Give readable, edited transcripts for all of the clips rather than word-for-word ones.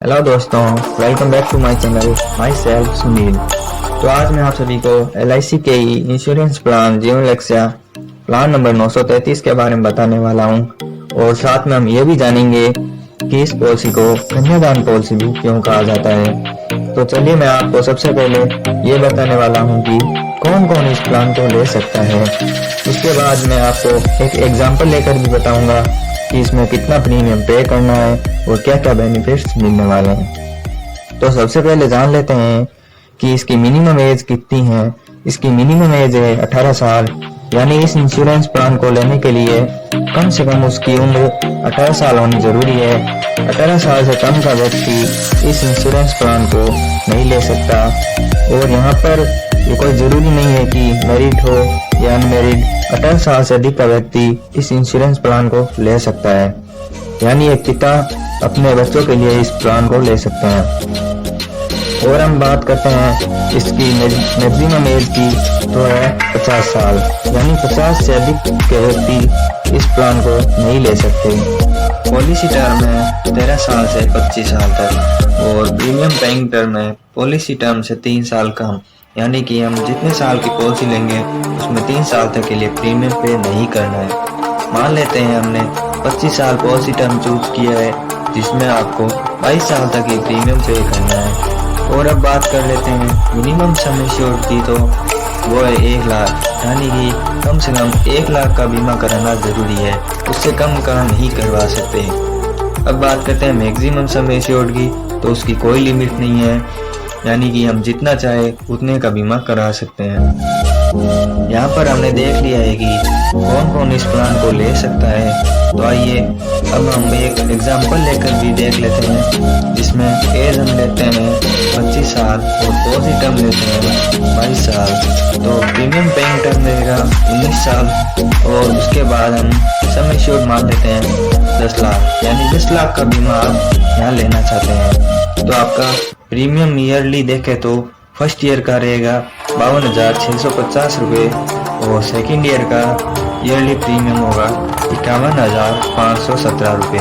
Hello दोस्तों, welcome back to my channel myself Sunil. तो आज मैं आप सभी को LIC के इंश्योरेंस प्लान जीवन रक्षा प्लान नंबर 933 के बारे में बताने वाला हूं और साथ में हम ये भी जानेंगे कि इस पॉलिसी को कन्यादान पॉलिसी भी क्यों कहा जाता है। तो चलिए मैं आपको सबसे पहले ये बताने वाला हूँ कि कौन कौन इस प्लान को ले सकता है। उसके बाद मैं आपको एक एग्जाम्पल लेकर भी बताऊंगा कि इसमें कितना प्रीमियम पे करना है और क्या क्या बेनिफिट्स मिलने वाले हैं। तो सबसे पहले जान लेते हैं कि इसकी मिनिमम एज कितनी है। इसकी मिनिमम एज है 18 साल, यानी इस इंश्योरेंस प्लान को लेने के लिए कम से कम उसकी उम्र 18 साल होनी जरूरी है। 18 साल से कम का व्यक्ति इस इंश्योरेंस प्लान को नहीं ले सकता। और यहाँ पर ये कोई जरूरी नहीं है कि मैरिड हो या अनमैरिड, 18 साल से अधिक का व्यक्ति इस इंश्योरेंस प्लान को ले सकता है। यानी एक पिता अपने बच्चों के लिए इस प्लान को ले सकते हैं। और हम बात करते हैं इसकी मैक्सिमम एज की, तो है 50 साल, यानी 50 से अधिक के व्यक्ति इस प्लान को नहीं ले सकते। पॉलिसी टर्म है 13 साल से 25 साल तक और प्रीमियम पेइंग टर्म है पॉलिसी टर्म से 3 साल कम, यानी कि हम जितने साल की पॉलिसी लेंगे उसमें 3 साल तक के लिए प्रीमियम पे नहीं करना है। मान लेते हैं हमने 25 साल पॉलिसी टर्म चूज किया है जिसमें आपको 22 साल तक ही प्रीमियम पे करना है। और अब बात कर लेते हैं मिनिमम सम एश्योर्ड की, तो वो है 1 लाख, यानी कि कम से कम 1 लाख का बीमा कराना जरूरी है, उससे कम का नहीं करवा सकते। अब बात करते हैं मैक्सिमम सम एश्योर्ड की, तो उसकी कोई लिमिट नहीं है, यानी कि हम जितना चाहे उतने का बीमा करा सकते हैं। यहाँ पर हमने देख लिया है कि कौन कौन इस प्लान को ले सकता है। तो आइए अब हम एक एग्जांपल लेकर भी देख लेते हैं जिसमें एज हम लेते हैं 25 साल और पॉलिसी टर्म लेते हैं 22 साल। तो प्रीमियम पेइंग टर्म रहेगा 19 साल और उसके बाद हम सम एश्योर्ड मान लेते हैं 10 लाख, यानी 10 लाख का बीमा आप यहाँ लेना चाहते हैं। तो आपका प्रीमियम ईयरली देखे तो फर्स्ट ईयर का रहेगा 52,650 रुपये और सेकेंड ईयर का ईयरली प्रीमियम होगा 51,517 रुपये।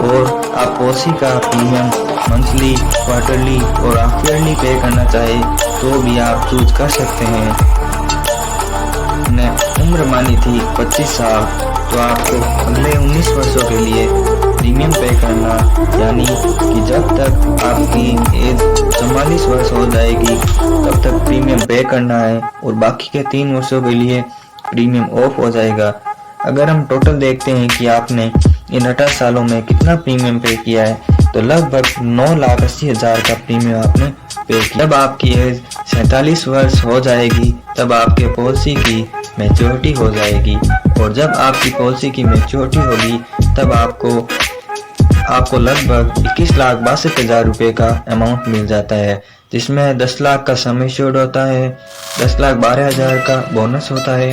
और आप पॉलिसी का प्रीमियम मंथली, क्वार्टरली और हाफ ईयरली पे करना चाहे तो भी आप चूज कर सकते हैं। ने उम्र मानी थी 25 साल, तो आपको अगले 19 वर्षों के लिए प्रीमियम पे करना, यानी कि जब तक आपकी एज 44 वर्ष हो जाएगी तब तक प्रीमियम पे करना है और बाकी के 3 वर्षों के लिए प्रीमियम ऑफ हो जाएगा। अगर हम टोटल देखते हैं कि आपने इन 18 सालों में कितना प्रीमियम पे किया है, तो लगभग 9,80,000 का प्रीमियम आपने पे किया। जब आपकी एज 47 वर्ष हो जाएगी तब आपके पॉलिसी की मैच्योरिटी हो जाएगी और जब आपकी पॉलिसी की मैच्योरिटी होगी तब आपको लगभग 21,62,000 रुपये का अमाउंट मिल जाता है, जिसमें 10 लाख का सम एश्योर्ड होता है, 10,12,000 का बोनस होता है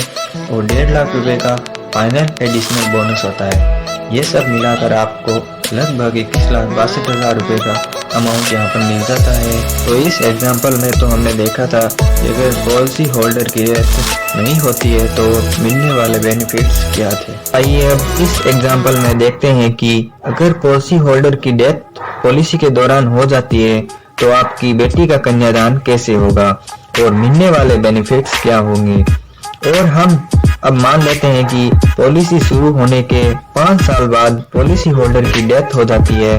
और 1.5 लाख रुपए का फाइनल एडिशनल बोनस होता है। ये सब मिलाकर आपको लगभग 21,62,000 रुपये का अमाउंट यहाँ पर मिल जाता है। तो इस एग्जांपल में तो हमने देखा था कि अगर पॉलिसी होल्डर की डेथ नहीं होती है तो मिलने वाले बेनिफिट्स क्या थे। आइए अब इस एग्जांपल में देखते हैं कि अगर पॉलिसी होल्डर की डेथ पॉलिसी के दौरान हो जाती है तो आपकी बेटी का कन्यादान कैसे होगा और मिलने वाले बेनिफिट्स क्या होंगे। और हम अब मान लेते हैं कि पॉलिसी शुरू होने के 5 साल बाद पॉलिसी होल्डर की डेथ हो जाती है।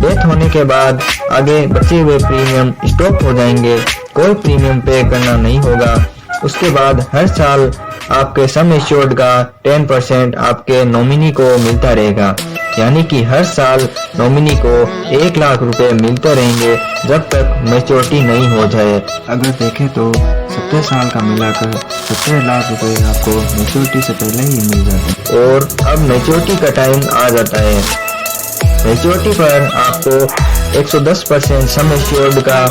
डेथ होने के बाद आगे बचे हुए प्रीमियम स्टॉप हो जाएंगे, कोई प्रीमियम पे करना नहीं होगा। उसके बाद हर साल आपके सम एश्योर्ड का 10% आपके नॉमिनी को मिलता रहेगा, यानी कि हर साल नॉमिनी को 1 लाख रुपए मिलते रहेंगे जब तक मैच्योरिटी नहीं हो जाए। अगर देखें तो 70 साल का मिलाकर 70 लाख रुपए आपको मैच्योरिटी से पहले ही मिल जाते हैं। और अब मैच्योरिटी का टाइम आ जाता है। मैच्योरिटी पर आपको 110% सम एश्योर्ड का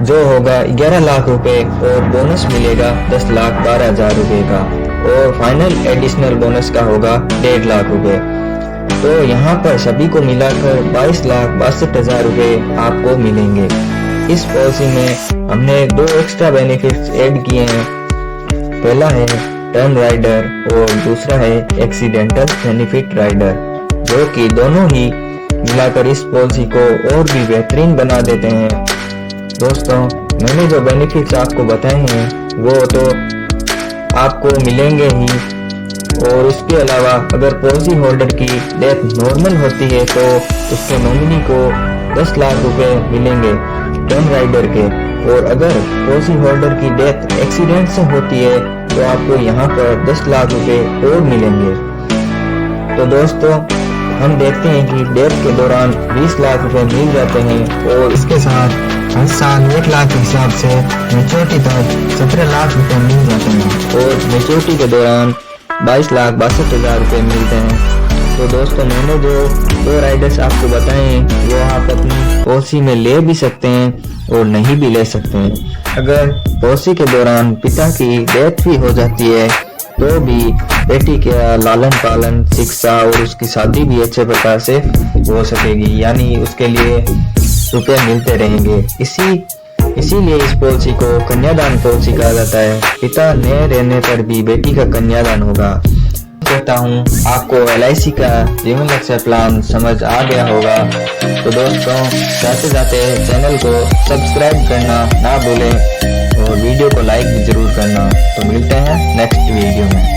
जो होगा 11 लाख रुपए और बोनस मिलेगा 10,12,000 रुपए का और फाइनल एडिशनल बोनस का होगा 1.5 लाख रुपए। तो यहाँ पर सभी को मिलाकर 22,62,000 रुपए आपको मिलेंगे। इस पॉलिसी में हमने 2 एक्स्ट्रा बेनिफिट्स ऐड किए हैं। पहला है टर्म राइडर और दूसरा है एक्सीडेंटल बेनिफिट राइडर, जो कि दोनों ही मिलाकर इस पॉलिसी को और भी बेहतरीन बना देते हैं। दोस्तों, मैंने जो बेनिफिट्स आपको बताए हैं वो तो आपको मिलेंगे ही, और इसके अलावा अगर पॉलिसी होल्डर की डेथ नॉर्मल होती है तो उसके नॉमिनी को 10 लाख रुपए मिलेंगे टर्म राइडर के, और अगर पॉलिसी होल्डर की डेथ एक्सीडेंट से होती है तो आपको यहाँ पर 10 लाख रुपए और मिलेंगे। तो दोस्तों, हम देखते हैं कि डेथ के दौरान 20 लाख रुपए मिल जाते हैं, और इसके साथ हर साल 1 लाख के हिसाब से मैच्योरिटी तक 17 लाख रुपए मिल जाते हैं, और मैच्योरिटी के दौरान 22,62,000 रुपए मिलते हैं। तो दोस्तों, मैंने जो 2 राइडर्स आपको बताए हैं वो आप अपनी पॉलिसी में ले भी सकते हैं और नहीं भी ले सकते हैं। अगर पॉलिसी के दौरान पिता की डेथ भी हो जाती है तो भी बेटी का लालन पालन, शिक्षा और उसकी शादी भी अच्छे प्रकार से हो सकेगी, यानी उसके लिए रुपए मिलते रहेंगे। इसीलिए इस पॉलिसी को कन्यादान पॉलिसी कहा जाता है। पिता न रहने पर भी बेटी का कन्यादान होगा। कहता हूँ आपको LIC का जीवन रक्षा प्लान समझ आ गया होगा। तो दोस्तों, जाते जाते चैनल को सब्सक्राइब करना ना भूलें और वीडियो को लाइक भी जरूर करना। तो मिलते हैं नेक्स्ट वीडियो में।